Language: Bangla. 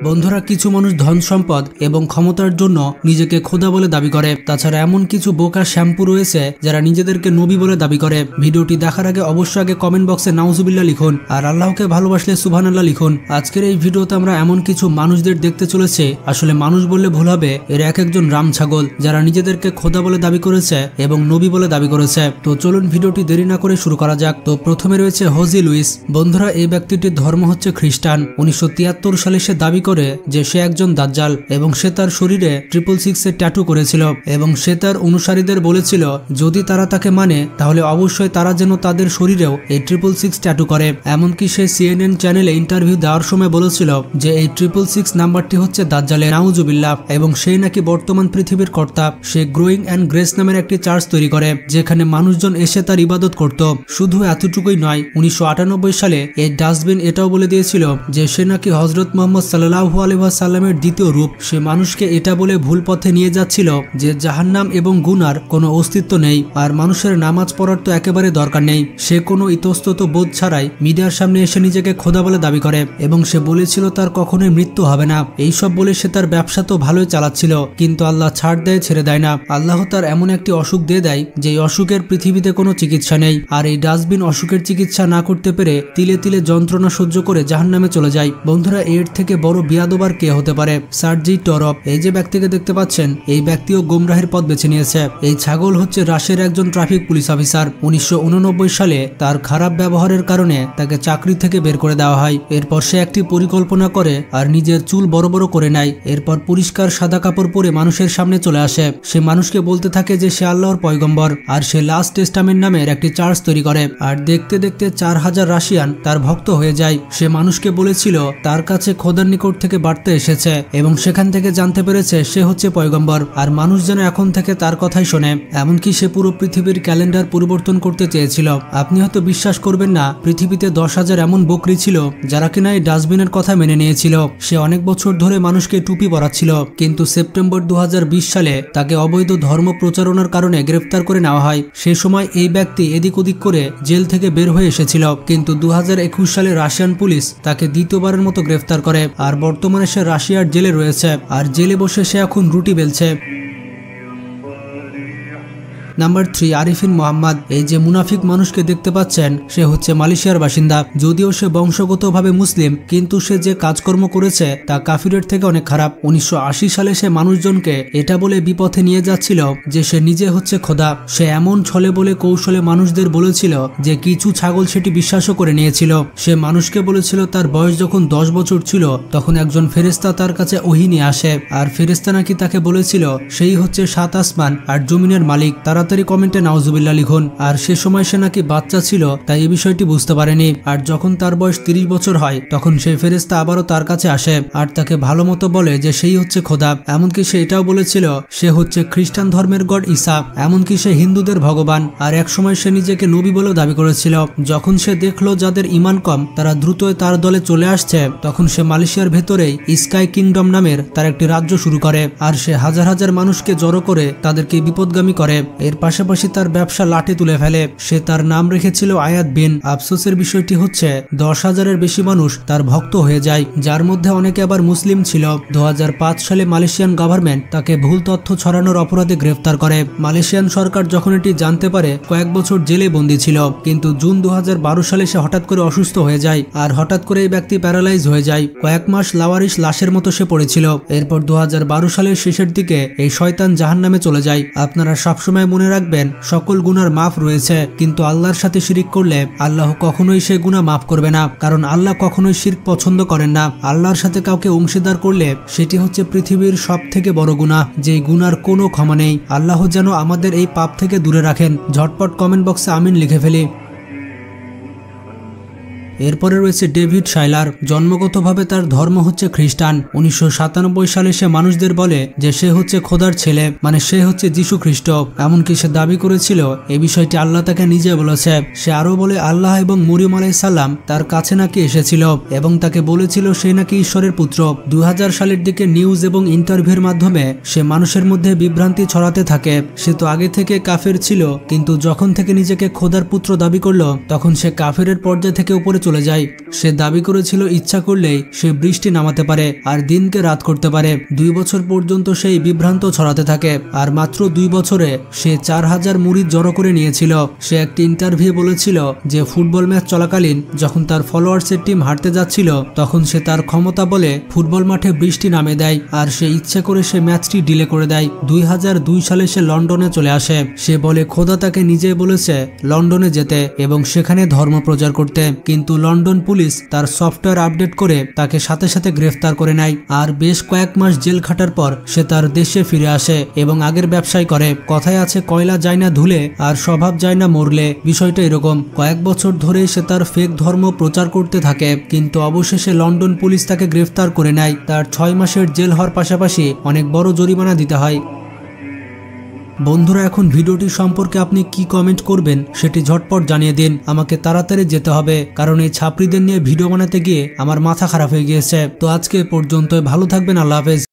বন্ধুরা, কিছু মানুষ ধন সম্পদ এবং ক্ষমতার জন্য নিজেকে খোদা বলে দাবি করে। তাছাড়া এমন কিছু বোকা শ্যাম্পু রয়েছে যারা নিজেদেরকে নবী বলে দাবি করে। ভিডিওটি দেখার আগে অবশ্যই আগে কমেন্ট বক্সে নাউজুবিল্লাহ লিখুন আর আল্লাহকে ভালোবাসলে সুবহানাল্লাহ লিখুন। আজকের এই ভিডিওতে আমরা এমন কিছু মানুষদের দেখতে চলেছে, আসলে মানুষ বললে ভুল হবে, এর এক একজন রাম ছাগল যারা নিজেদেরকে খোদা বলে দাবি করেছে এবং নবী বলে দাবি করেছে। তো চলুন ভিডিওটি দেরি না করে শুরু করা যাক। তো প্রথমে রয়েছে হোজি লুইস। বন্ধুরা, এই ব্যক্তিটির ধর্ম হচ্ছে খ্রিস্টান। 1973 সালে সে দাবি করে যে সে একজন দাজ্জাল এবং সে তার শরীরে 666 এর ট্যাটু করেছিল এবং সে তার অনুসারীদের বলেছিল যদি তারা তাকে মানে তাহলে অবশ্যই তারা যেন তাদের শরীরেও এই 666 ট্যাটু করে। এমনকি সে CNN চ্যানেলে ইন্টারভিউ দেওয়ার সময় বলেছিল যে এই 666 নাম্বারটি হচ্ছে দাজ্জালের, নাউজুবিল্লাহ, এবং সেই নাকি বর্তমান পৃথিবীর কর্তা। সে গ্রোয়িং অ্যান্ড গ্রেস নামের একটি চার্চ তৈরি করে যেখানে মানুষজন এসে তার ইবাদত করত। শুধু এতটুকুই নয়, 1998 সালে এই ডাস্টবিন এটাও বলে দিয়েছিল যে সে নাকি হযরত মুহাম্মদ সাল্লাল্লাহু আলাইহি ওয়াসাল্লামের দ্বিতীয় রূপ। সে মানুষকে এটা বলে ভুল পথে নিয়ে যাচ্ছিল যে জাহান্নাম এবং গুনার কোনো অস্তিত্ব নেই আর মানুষের নামাজ পড়ার তো একেবারে দরকার নেই। সে কোনো ইতস্তত বোধ ছাড়াই মিডিয়ার সামনে এসে নিজেকে খোদা বলে দাবি করে এবং সে বলেছিল তার কখনোই মৃত্যু হবে না। এইসব বলে সে তার ব্যবসা তো ভালোই চালাচ্ছিল, কিন্তু আল্লাহ ছাড় দেয়, ছেড়ে দেয় না। আল্লাহ তার এমন একটি অসুখ দিয়ে দেয় যে অসুখের পৃথিবীতে কোনো চিকিৎসা নেই। আর এই ডাস্টবিন অসুখের চিকিৎসা না করতে পেরে তিলে তিলে যন্ত্রণা সহ্য করে জাহান্নামে চলে যায়। বন্ধুরা, এর থেকে বড় বিয়াদবার কে হতে পারে? সার্জি টরপ, এই যে ব্যক্তিকে দেখতে পাচ্ছেন, এই ব্যক্তিও গোমরাহের পথ বেছে নিয়েছে। এই ছাগল হচ্ছে রাশিয়ার একজন ট্রাফিক পুলিশ অফিসার। 1989 সালে তার খারাপ ব্যবহারের কারণে তাকে চাকরি থেকে বের করে দেওয়া হয়। এরপর সে একটি পরিকল্পনা করে আর নিজের চুল বড় বড় করে নেয়। এরপর পরিষ্কার সাদা কাপড় পরে মানুষের সামনে চলে আসে। সে মানুষকে বলতে থাকে যে সে আল্লাহর পয়গম্বর আর সে লাস্ট টেস্টামেন্ট নামের একটি চার্চ তৈরি করে। আর দেখতে দেখতে 4000 রাশিয়ান তার ভক্ত হয়ে যায়। সে মানুষকে বলেছিল তার কাছে খোদার নিকট থেকে বার্তা এসেছে এবং সেখান থেকে জানতে পেরেছে সে হচ্ছে পয়গম্বর আর মানুষ যেন এখন থেকে তার কথাই শোনে। এমনকি সে পুরো পৃথিবীর ক্যালেন্ডার পরিবর্তন করতে চেয়েছিল। আপনি হয়তো বিশ্বাস করবেন না, পৃথিবীতে 10,000 এমন বকরি ছিল যারা কিনা এই ডাস্টবিনের কথা মেনে নিয়েছিল। সে অনেক বছর ধরে মানুষকে টুপি পরাচ্ছিল, কিন্তু সেপ্টেম্বর 2020 সালে তাকে অবৈধ ধর্ম প্রচারণার কারণে গ্রেফতার করে নেওয়া হয়। সে সময় এই ব্যক্তি এদিক ওদিক করে জেল থেকে বের হয়ে এসেছিল, কিন্তু 2021 সালে রাশিয়ান পুলিশ তাকে দ্বিতীয়বারের মতো গ্রেফতার করে আর বর্তমানে সে রাশিয়ার জেলে রয়েছে আর জেলে বসে সে এখন রুটি বেলছে। নাম্বার 3, আরিফিন মোহাম্মদ। এই যে মুনাফিক মানুষকে দেখতে পাচ্ছেন, সে হচ্ছে মালয়েশিয়ার বাসিন্দা। যদিও সে বংশগতভাবে মুসলিম, কিন্তু সে যে কাজকর্ম করেছে তা কাফিরের থেকে অনেক খারাপ। 1980 সালে সে মানুষজনকে এটা বলে বিপথে নিয়ে যাচ্ছিল যে সে নিজে হচ্ছে খোদা। সে এমন ছলে বলে কৌশলে মানুষদের বলেছিল যে কিছু ছাগল সেটি বিশ্বাসও করে নিয়েছিল। সে মানুষকে বলেছিল তার বয়স যখন 10 বছর ছিল তখন একজন ফেরেশতা তার কাছে ওহী নিয়ে আসে আর ফেরেশতা নাকি তাকে বলেছিল সেই হচ্ছে 7 আসমান আর জমিনের মালিক। তারা কমেন্টে নাউজুবিল্লাহ লিখুন। আর সে সময় সে নাকি বাচ্চা ছিল, তাই এই বিষয়টি বুঝতে পারেনি। আর যখন তার বয়স 30 বছর হয় তখন সেই ফেরেশতা আবারও তার কাছে আসে আর তাকে ভালো মতো বলে যে সেই হচ্ছে খোদা। এমনকি সে এটাও বলেছিল সে হচ্ছে খ্রিস্টান ধর্মের গড ঈসা, এমনকি সে হিন্দুদের ভগবান। আর এক সময় সে নিজেকে নবী বলেও দাবি করেছিল। যখন সে দেখলো যাদের ঈমান কম তারা দ্রুতই তার দলে চলে আসছে, তখন সে মালয়েশিয়ার ভেতরেই স্কাই কিংডম নামের তার একটি রাজ্য শুরু করে আর সে হাজার হাজার মানুষকে জড়ো করে তাদেরকে বিপদগামী করে। এর পাশাপাশি তার ব্যবসা লাটে তুলে ফেলে। সে তার নাম রেখেছিল আয়াত বিন। আফসোসের বিষয়টি হচ্ছে 10,000-এর বেশি মানুষ তার ভক্ত হয়ে যায়, যার মধ্যে অনেকে আবার মুসলিম ছিল। 2005 সালে মালয়েশিয়ান গভর্নমেন্ট তাকে ভুল তথ্য ছড়ানোর অপরাধে গ্রেফতার করে। মালয়েশিয়ান সরকার যখন এটি জানতে পারে কয়েক বছর জেলে বন্দী ছিল, কিন্তু জুন 2012 সালে সে হঠাৎ করে অসুস্থ হয়ে যায় আর হঠাৎ করে এই ব্যক্তি প্যারালাইজ হয়ে যায়। কয়েক মাস লাওয়ারিশ লাশের মতো সে পড়েছিল। এরপর 2012 সালের শেষের দিকে এই শয়তান জাহান্নামে চলে যায়। আপনারা সবসময় মনে রাখবেন সকল গুনার মাফ রয়েছে, কিন্তু আল্লাহর সাথে শিরিক করলে আল্লাহ কখনোই সে গুনাহ মাফ করবে না, কারণ আল্লাহ কখনোই শিরক পছন্দ করেন না। আল্লাহর সাথে কাউকে অংশীদার করলে সেটি হচ্ছে পৃথিবীর সবথেকে বড় গুনাহ, যেই গুনার কোনো ক্ষমা নেই। আল্লাহ যেন আমাদের এই পাপ থেকে দূরে রাখেন। ঝটপট কমেন্ট বক্সে আমিন লিখে ফেলি। এরপরে রয়েছে ডেভিড শাইলার। জন্মগতভাবে তার ধর্ম হচ্ছে খ্রিস্টান। 1997 সালে সে মানুষদের বলে যে সে হচ্ছে খোদার ছেলে, মানে সে হচ্ছে যীশু খ্রিস্ট। এমনকি সে দাবি করেছিল এই বিষয়টি আল্লাহ তাকে নিজে বলেছে। সে আরো বলে আল্লাহ এবং মরিয়ম আলাইহিস সালাম তার কাছে নাকি এসেছিল এবং তাকে বলেছিল সে নাকি ঈশ্বরের পুত্র। 2000 সালের দিকে নিউজ এবং ইন্টারভিউর মাধ্যমে সে মানুষের মধ্যে বিভ্রান্তি ছড়াতে থাকে। সে তো আগে থেকে কাফের ছিল, কিন্তু যখন থেকে নিজেকে খোদার পুত্র দাবি করলো তখন সে কাফেরের পর্যায় থেকে উপরে চলে যায়। সে দাবি করেছিল ইচ্ছা করলেই সে বৃষ্টি নামাতে পারে আর দিনকে রাত করতে পারে। 2 বছর পর্যন্ত সেই বিভ্রান্ত ছড়াতে থাকে আর মাত্র 2 বছরে সে 4000 মুরিদ জড়ো করে নিয়েছিল। সে একটি ইন্টারভিউ বলেছিল যে ফুটবল ম্যাচ চলাকালীন যখন তার ফলোয়ার্সের টিম হারতে যাচ্ছিল তখন সে তার ক্ষমতা বলে ফুটবল মাঠে বৃষ্টি নামে দেয় আর সে ইচ্ছে করে সে ম্যাচটি ডিলে করে দেয়। 2002 সালে সে লন্ডনে চলে আসে। সে বলে খোদা তাকে নিজে বলেছে লন্ডনে যেতে এবং সেখানে ধর্ম প্রচার করতে, কিন্তু লন্ডন পুলিশ তার সফটওয়্যার আপডেট করে তাকে সাথে সাথে গ্রেফতার করে নেয় আর বেশ কয়েক মাস জেল খাটার পর সে তার দেশে ফিরে আসে এবং আগের ব্যবসায় করে। কথায় আছে কয়লা যায় না ধুলে আর স্বভাব যায় না মরলে, বিষয়টা এরকম। কয়েক বছর ধরে সে তার ফেক ধর্ম প্রচার করতে থাকে, কিন্তু অবশেষে লন্ডন পুলিশ তাকে গ্রেফতার করে নেয়। তার 6 মাসের জেল হওয়ার পাশাপাশি অনেক বড় জরিমানা দিতে হয়। বন্ধুরা, এখন ভিডিওটি সম্পর্কে আপনি কি কমেন্ট করবেন সেটি ঝটপট জানিয়ে দিন। আমাকে তাড়াতাড়ি যেতে হবে কারণ এই ছাত্রীদের নিয়ে ভিডিও বানাতে গিয়ে আমার মাথা খারাপ হয়ে গিয়েছে। তো আজকে পর্যন্ত ভালো থাকবেন, আল্লাহ হাফেজ।